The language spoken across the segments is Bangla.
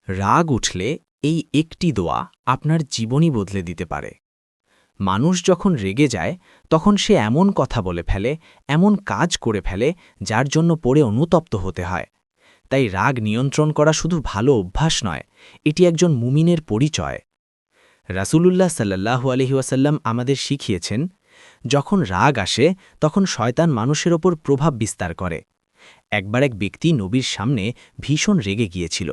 রাগ উঠলে এই একটি দোয়া আপনার জীবনই বদলে দিতে পারে। মানুষ যখন রেগে যায় তখন সে এমন কথা বলে ফেলে, এমন কাজ করে ফেলে যার জন্য পড়ে অনুতপ্ত হতে হয়। তাই রাগ নিয়ন্ত্রণ করা শুধু ভালো অভ্যাস নয়, এটি একজন মুমিনের পরিচয়। রাসূলুল্লাহ সাল্লাল্লাহু আলাইহি ওয়াসাল্লাম আমাদের শিখিয়েছেন, যখন রাগ আসে তখন শয়তান মানুষের ওপর প্রভাব বিস্তার করে। একবার এক ব্যক্তি নবীর সামনে ভীষণ রেগে গিয়েছিল।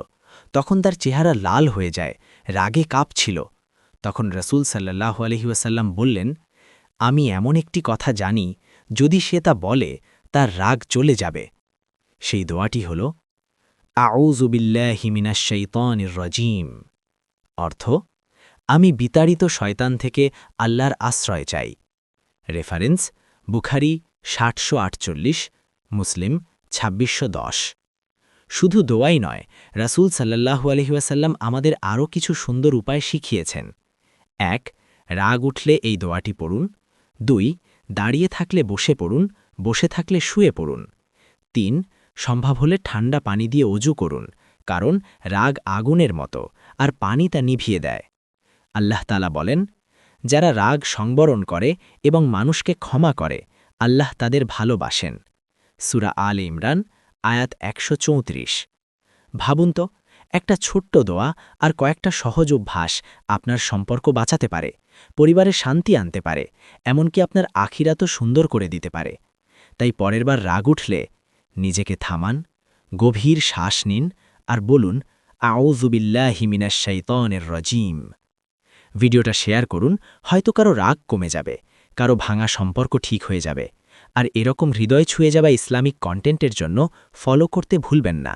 তখন তার চেহারা লাল হয়ে যায়, রাগে কাঁপছিল। তখন রাসূল সাল্লাল্লাহু আলাইহি ওয়াসাল্লাম বললেন, আমি এমন একটি কথা জানি, যদি সে তা বলে তার রাগ চলে যাবে। সেই দোয়াটি হল, আউযু বিল্লাহি মিনাশ শাইতানির রাজীম। অর্থ, আমি বিতাড়িত শয়তান থেকে আল্লাহর আশ্রয় চাই। রেফারেন্স, বুখারী ৭৪৮, মুসলিম ২৬১০। শুধু দোয়াই নয়, রাসূল সাল্লাল্লাহু আলাইহি ওয়াসাল্লাম আমাদের আরও কিছু সুন্দর উপায় শিখিয়েছেন। ১. রাগ উঠলে এই দোয়াটি পড়ুন। ২. দাঁড়িয়ে থাকলে বসে পড়ুন, বসে থাকলে শুয়ে পড়ুন। ৩. সম্ভব হলে ঠান্ডা পানি দিয়ে অজু করুন, কারণ রাগ আগুনের মতো, আর পানি তা নিভিয়ে দেয়। আল্লাহ তাআলা বলেন, যারা রাগ সংবরণ করে এবং মানুষকে ক্ষমা করে, আল্লাহ তাদের ভালোবাসেন। সূরা আলে ইমরান, আয়াত ১৩৪। ভাবুন তো, একটা ছোট্ট দোয়া আর কয়েকটা সহজ অভ্যাস আপনার সম্পর্ক বাঁচাতে পারে, পরিবারে শান্তি আনতে পারে, এমনকি আপনার আখিরাতও সুন্দর করে দিতে পারে। তাই পরের বার রাগ উঠলে নিজেকে থামান, গভীর শ্বাস নিন আর বলুন, আউযু বিল্লাহি মিনাশ শাইতানির রাজীম। ভিডিওটা শেয়ার করুন, হয়তো কারো রাগ কমে যাবে, কারো ভাঙা সম্পর্ক ঠিক হয়ে যাবে। আর এরকম হৃদয় ছুঁয়ে যাওয়া ইসলামিক কন্টেন্টের জন্য ফলো করতে ভুলবেন না।